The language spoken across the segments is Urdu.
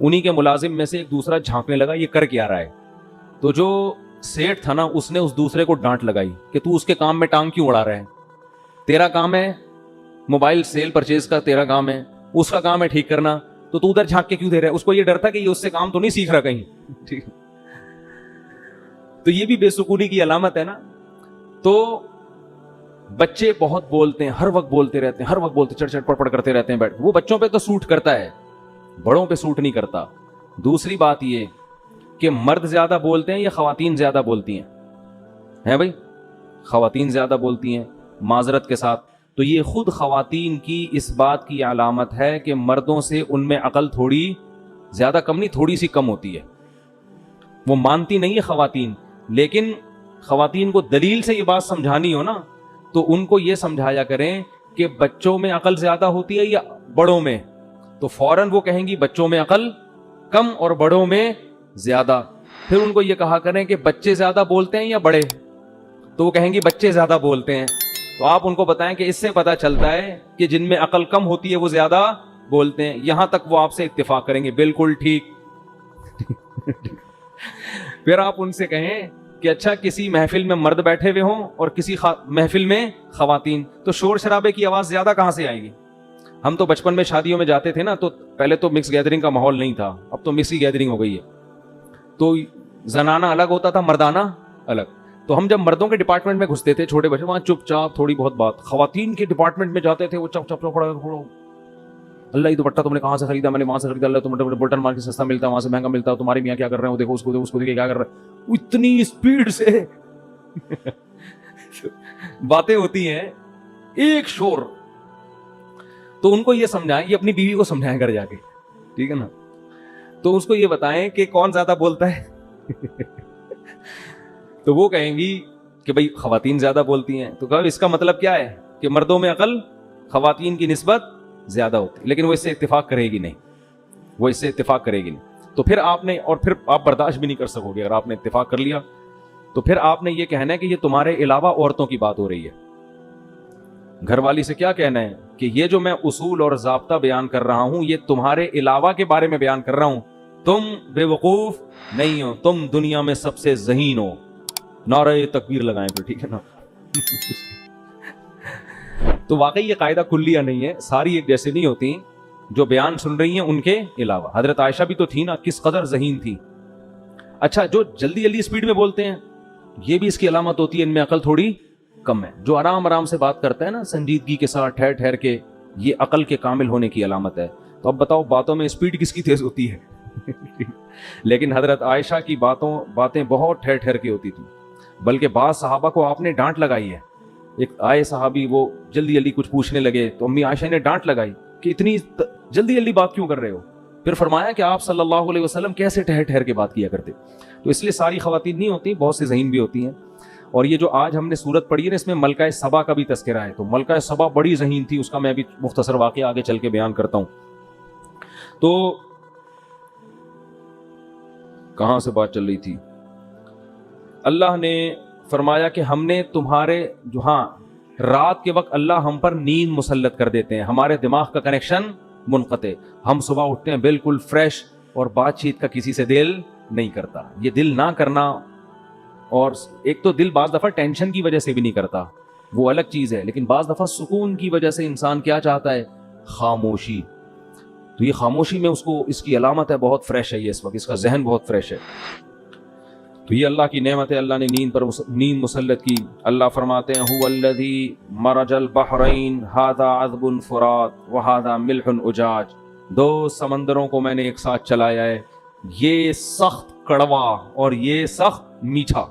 انہی کے ملازم میں سے ایک دوسرا جھانکنے لگا یہ کر کیا رہا ہے. تو جو سیٹ تھا نا اس نے اس دوسرے کو ڈانٹ لگائی کہ تو اس کے کام میں ٹانگ کیوں اڑا رہا ہے, تیرا کام ہے موبائل سیل پرچیز کا, تیرا کام ہے, اس کا کام ہے ٹھیک کرنا, تو ادھر جھانک کے کیوں دے رہا ہے. اس کو یہ ڈر تھا کہ یہ اس سے کام تو نہیں سیکھ رہا کہیں. ٹھیک, تو یہ بھی بے سکونی کی علامت ہے نا. تو بچے بہت بولتے ہیں, ہر وقت بولتے رہتے ہیں, ہر وقت بولتے چڑ چڑ پڑ پڑ کرتے رہتے ہیں بیٹھ, وہ بچوں پہ تو سوٹ کرتا ہے, بڑوں پہ سوٹ نہیں کرتا. دوسری بات یہ کہ مرد زیادہ بولتے ہیں یا خواتین زیادہ بولتی ہیں بھائی؟ خواتین زیادہ بولتی ہیں معذرت کے ساتھ. تو یہ خود خواتین کی اس بات کی علامت ہے کہ مردوں سے ان میں عقل تھوڑی زیادہ کم نہیں, تھوڑی سی کم ہوتی ہے. وہ مانتی نہیں ہے خواتین, لیکن خواتین کو دلیل سے یہ بات سمجھانی ہو نا تو ان کو یہ سمجھایا کریں کہ بچوں میں عقل زیادہ ہوتی ہے یا بڑوں میں, تو فوراً وہ کہیں گی بچوں میں عقل کم اور بڑوں میں زیادہ. پھر ان کو یہ کہا کریں کہ بچے زیادہ بولتے ہیں یا بڑے, تو وہ کہیں گی بچے زیادہ بولتے ہیں. تو آپ ان کو بتائیں کہ اس سے پتہ چلتا ہے کہ جن میں عقل کم ہوتی ہے وہ زیادہ بولتے ہیں. یہاں تک وہ آپ سے اتفاق کریں گے بالکل ٹھیک. پھر آپ ان سے کہیں کہ اچھا کسی محفل میں مرد بیٹھے ہوئے ہوں اور کسی محفل میں خواتین, تو شور شرابے کی آواز زیادہ کہاں سے آئے گی؟ ہم تو بچپن میں شادیوں میں جاتے تھے نا, تو پہلے تو مکس گیدرنگ کا ماحول نہیں تھا, اب تو مکس گیدرنگ ہو گئی ہے. تو زنانہ الگ ہوتا تھا, مردانہ الگ. تو ہم جب مردوں کے ڈپارٹمنٹ میں گھستے تھے چھوٹے بچے, وہاں چپ چاپ تھوڑی بہت بات. خواتین کے ڈپارٹمنٹ میں جاتے تھے وہ چپ چپ پڑا, اللہ یہ دوپٹہ تم نے کہاں سے خریدا؟ میں نے وہاں سے خریدا. اللہ تم بولٹن مارکیٹ سستا ملتا ہے, وہاں سے مہنگا ملتا ہے. تمہارے میاں کیا کر رہے ہیں, دیکھو اس کو دیکھے کیا کر رہے ہیں. اتنی اسپیڈ سے باتیں ہوتی ہیں, ایک شور. تو ان کو یہ سمجھائیں, یہ اپنی بیوی کو سمجھائیں گھر جا کے, ٹھیک ہے نا. تو اس کو یہ بتائیں کہ کون زیادہ بولتا ہے. تو وہ کہیں گی کہ بھئی خواتین زیادہ بولتی ہیں. تو کہا اس کا مطلب کیا ہے کہ مردوں میں عقل خواتین کی نسبت زیادہ ہوتی ہے. لیکن وہ اس سے اتفاق کرے گی نہیں, وہ اس سے اتفاق کرے گی نہیں. تو پھر آپ نے, اور پھر آپ برداشت بھی نہیں کر سکو گے اگر آپ نے اتفاق کر لیا, تو پھر آپ نے یہ کہنا ہے کہ یہ تمہارے علاوہ عورتوں کی بات ہو رہی ہے. گھر والی سے کیا کہنا ہے کہ یہ جو میں اصول اور ضابطہ بیان کر رہا ہوں یہ تمہارے علاوہ کے بارے میں بیان کر رہا ہوں, تم بے وقوف نہیں ہو, تم دنیا میں سب سے ذہین ہو. نعرہ تکبیر لگائیں پھر, ٹھیک ہے نا. تو واقعی یہ قاعدہ کلیہ نہیں ہے, ساری ایک جیسے نہیں ہوتی. جو بیان سن رہی ہیں ان کے علاوہ حضرت عائشہ بھی تو تھی نا, کس قدر ذہین تھی. اچھا جو جلدی جلدی اسپیڈ میں بولتے ہیں یہ بھی اس کی علامت ہوتی ہے, ان میں عقل تھوڑی کم ہے. جو آرام آرام سے بات کرتا ہے نا, سنجیدگی کے ساتھ ٹھہر ٹھہر کے, یہ عقل کے کامل ہونے کی علامت ہے. تو اب بتاؤ باتوں میں اسپیڈ کس کی تیز ہوتی ہے؟ لیکن حضرت عائشہ کی باتیں بہت ٹھہر ٹھہر کے ہوتی تھی. بلکہ بعض صحابہ کو آپ نے ڈانٹ لگائی ہے. ایک آئے صحابی وہ جلدی جلدی کچھ پوچھنے لگے تو امی عائشہ نے ڈانٹ لگائی کہ اتنی جلدی جلدی بات کیوں کر رہے ہو. پھر فرمایا کہ آپ صلی اللہ علیہ وسلم کیسے ٹھہر ٹھہر کے بات کیا کرتے. تو اس لیے ساری خواتین نہیں ہوتی, بہت سے ذہین بھی ہوتی ہیں. اور یہ جو آج ہم نے سورت پڑھی ہے نا, اس میں ملکہ سبا کا بھی تذکرہ ہے. تو ملکہ سبا بڑی ذہین تھی, اس کا میں ابھی مختصر واقعہ آگے چل کے بیان کرتا ہوں. تو کہاں سے بات چل رہی تھی؟ اللہ نے فرمایا کہ ہم نے تمہارے جو, ہاں رات کے وقت اللہ ہم پر نیند مسلط کر دیتے ہیں, ہمارے دماغ کا کنیکشن منقطع, ہم صبح اٹھتے ہیں بالکل فریش اور بات چیت کا کسی سے دل نہیں کرتا. یہ دل نہ کرنا, اور ایک تو دل بعض دفعہ ٹینشن کی وجہ سے بھی نہیں کرتا, وہ الگ چیز ہے, لیکن بعض دفعہ سکون کی وجہ سے انسان کیا چاہتا ہے؟ خاموشی. تو یہ خاموشی میں اس کی علامت ہے بہت فریش ہے یہ اس وقت, اس کا ذہن بہت فریش ہے. تو یہ اللہ کی نعمت ہے, اللہ نے نیند مسلط کی. اللہ فرماتے ہیں هو الذی مرج البحرین ھذا عذب فرات وھذا ملح اجاج, دو سمندروں کو میں نے ایک ساتھ چلایا ہے, یہ سخت کڑوا اور یہ سخت میٹھا.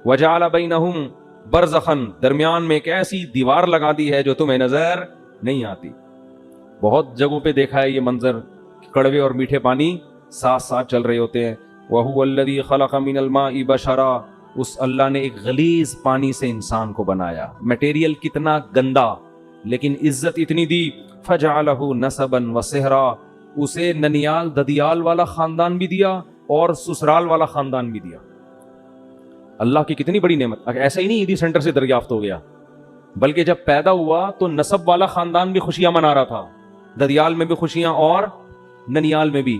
وجعل بینہم برزخا, درمیان میں ایک ایسی دیوار لگا دی ہے جو تمہیں نظر نہیں آتی. بہت جگہوں پہ دیکھا ہے یہ منظر, کڑوے اور میٹھے پانی ساتھ ساتھ چل رہے ہوتے ہیں. وَهُوَ الَّذِي خَلَقَ مِنَ الْمَاءِ بَشَرًا, اس اللہ نے ایک غلیظ پانی سے انسان کو بنایا. میٹیریل کتنا گندا لیکن عزت اتنی دی. فَجَعَلَهُ نَسَبًا وَسِحْرًا, اسے ننیال ددیال والا خاندان بھی دیا اور سسرال والا خاندان بھی دیا. اللہ کی کتنی بڑی نعمت. ایسا ہی نہیں عیدی سینٹر سے دریافت ہو گیا, بلکہ جب پیدا ہوا تو نسب والا خاندان بھی خوشیاں منا رہا تھا, ددیال میں بھی خوشیاں اور ننیال میں بھی.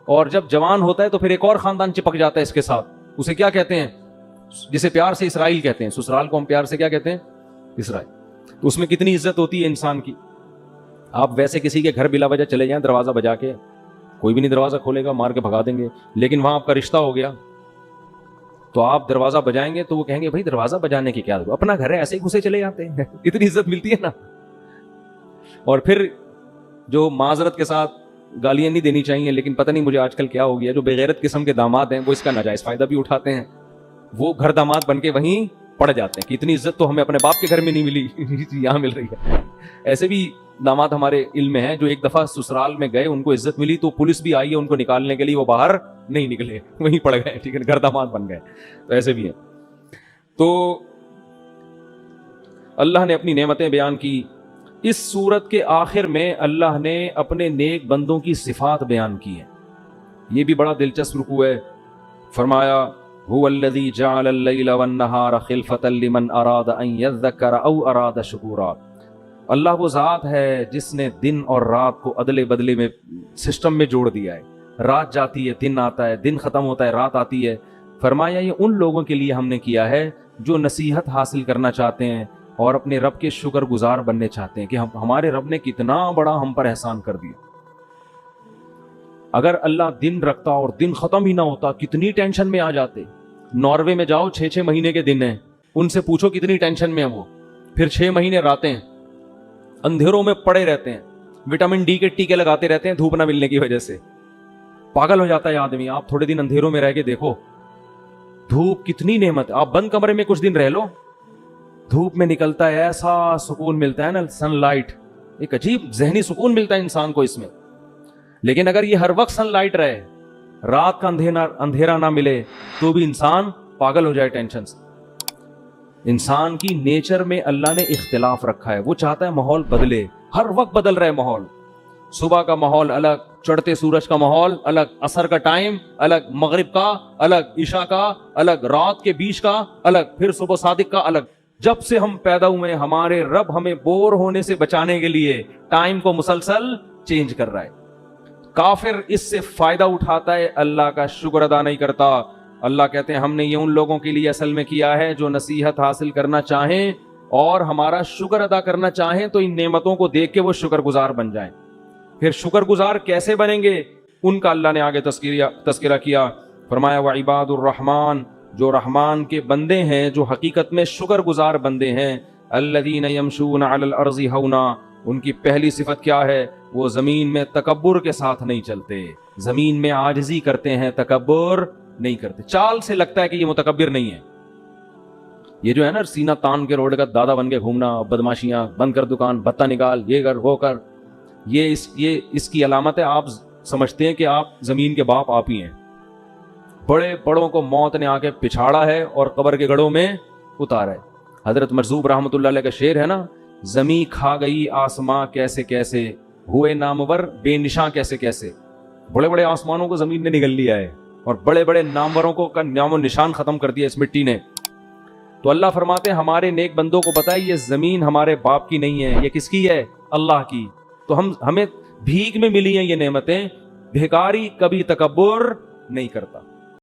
اور جب جوان ہوتا ہے تو پھر ایک اور خاندان چپک جاتا ہے اس کے ساتھ. اسے کیا کہتے ہیں؟ جسے پیار سے اسرائیل کہتے ہیں. سسرال کو ہم پیار سے کیا کہتے ہیں؟ اسرائیل. تو اس میں کتنی عزت ہوتی ہے انسان کی. آپ ویسے کسی کے گھر بلا وجہ چلے جائیں دروازہ بجا کے, کوئی بھی نہیں دروازہ کھولے گا, مار کے بھگا دیں گے. لیکن وہاں آپ کا رشتہ ہو گیا تو آپ دروازہ بجائیں گے تو وہ کہیں گے بھائی دروازہ بجانے کی کیا, اپنا گھر ہے, ایسے ہی گھسے چلے جاتے ہیں. اتنی عزت ملتی ہے نا. اور پھر جو معذرت کے ساتھ گالیاں نہیں دینی چاہیے, لیکن پتہ نہیں مجھے آج کل کیا ہو گیا, جو بغیرت قسم کے داماد ہیں وہ اس کا ناجائز فائدہ بھی اٹھاتے ہیں. وہ گھر داماد بن کے وہیں پڑ جاتے ہیں کہ اتنی عزت تو ہمیں اپنے باپ کے گھر میں نہیں ملی, یہاں مل رہی ہے. ایسے بھی داماد ہمارے علم میں ہیں جو ایک دفعہ سسرال میں گئے, ان کو عزت ملی تو پولیس بھی آئی ہے ان کو نکالنے کے لیے, وہ باہر نہیں نکلے, وہیں پڑ گئے. ٹھیک ہے, گھر داماد بن گئے. تو ایسے بھی ہیں. تو اللہ نے اپنی نعمتیں بیان کی. اس سورت کے آخر میں اللہ نے اپنے نیک بندوں کی صفات بیان کی ہیں. یہ بھی بڑا دلچسپ رکوع ہے. فرمایا هو الذی جعل اللیل والنہار خلفۃ لمن اراد ان یذکر او اراد شکورا. اللہ وہ ذات ہے جس نے دن اور رات کو عدلے بدلے میں سسٹم میں جوڑ دیا ہے. رات جاتی ہے, دن آتا ہے, دن ختم ہوتا ہے, رات آتی ہے. فرمایا یہ ان لوگوں کے لیے ہم نے کیا ہے جو نصیحت حاصل کرنا چاہتے ہیں اور اپنے رب کے شکر گزار بننے چاہتے ہیں کہ ہمارے رب نے کتنا بڑا ہم پر احسان کر دیا. اگر اللہ دن رکھتا اور دن ختم ہی نہ ہوتا کتنی ٹینشن میں آ جاتے. ناروے میں جاؤ, 6 مہینے کے دن ہیں, ان سے پوچھو کتنی ٹینشن میں ہیں وہ. پھر 6 مہینے راتیں, اندھیروں میں پڑے رہتے ہیں, وٹامن ڈی کے ٹیکے لگاتے رہتے ہیں دھوپ نہ ملنے کی وجہ سے. پاگل ہو جاتا ہے آدمی. آپ تھوڑے دن اندھیروں میں رہ کے دیکھو, دھوپ کتنی نعمت. آپ بند کمرے میں کچھ دن رہ لو, دھوپ میں نکلتا ہے ایسا سکون ملتا ہے نا, سن لائٹ, ایک عجیب ذہنی سکون ملتا ہے انسان کو اس میں. لیکن اگر یہ ہر وقت سن لائٹ رہے, رات کا اندھیرا نہ ملے تو بھی انسان پاگل ہو جائے ٹینشن سے. انسان کی نیچر میں اللہ نے اختلاف رکھا ہے. وہ چاہتا ہے ماحول بدلے, ہر وقت بدل رہا ہے ماحول. صبح کا ماحول الگ, چڑھتے سورج کا ماحول الگ, عصر کا ٹائم الگ, مغرب کا الگ, عشاء کا الگ, رات کے بیچ کا الگ, پھر صبح صادق کا الگ. جب سے ہم پیدا ہوئے ہمارے رب ہمیں بور ہونے سے بچانے کے لیے ٹائم کو مسلسل چینج کر رہا ہے. کافر اس سے فائدہ اٹھاتا ہے, اللہ کا شکر ادا نہیں کرتا. اللہ کہتے ہیں ہم نے یہ ان لوگوں کے لیے اصل میں کیا ہے جو نصیحت حاصل کرنا چاہیں اور ہمارا شکر ادا کرنا چاہیں تو ان نعمتوں کو دیکھ کے وہ شکر گزار بن جائیں. پھر شکر گزار کیسے بنیں گے ان کا اللہ نے آگے تذکرہ کیا. فرمایا وعباد الرحمن, جو رحمان کے بندے ہیں جو حقیقت میں شکر گزار بندے ہیں, الذین یمشون علی الارض ہونا, ان کی پہلی صفت کیا ہے, وہ زمین میں تکبر کے ساتھ نہیں چلتے, زمین میں عاجزی کرتے ہیں, تکبر نہیں کرتے. چال سے لگتا ہے کہ یہ متکبر نہیں ہے. یہ جو ہے نا سینہ تان کے روڈ کا دادا بن کے گھومنا, بدماشیاں, بند کر دکان, بتہ نکال, یہ کر وہ کر, یہ اس کی علامت ہے. آپ سمجھتے ہیں کہ آپ زمین کے باپ آپ ہی ہیں. بڑے بڑوں کو موت نے آ کے پچھاڑا ہے اور قبر کے گڑھوں میں اتارا ہے. حضرت مرزوق رحمۃ اللہ علیہ کا شعر ہے نا, زمیں کھا گئی آسماں کیسے کیسے, ہوئے نامور بے نشاں کیسے کیسے. بڑے بڑے آسمانوں کو زمین نے نگل لیا ہے اور بڑے بڑے ناموروں کو کا نام و نشان ختم کر دیا اس مٹی نے. تو اللہ فرماتے ہیں ہمارے نیک بندوں کو پتہ ہے یہ زمین ہمارے باپ کی نہیں ہے, یہ کس کی ہے, اللہ کی. تو ہمیں بھیک میں ملی ہیں یہ نعمتیں. بھیکاری کبھی تکبر نہیں کرتا.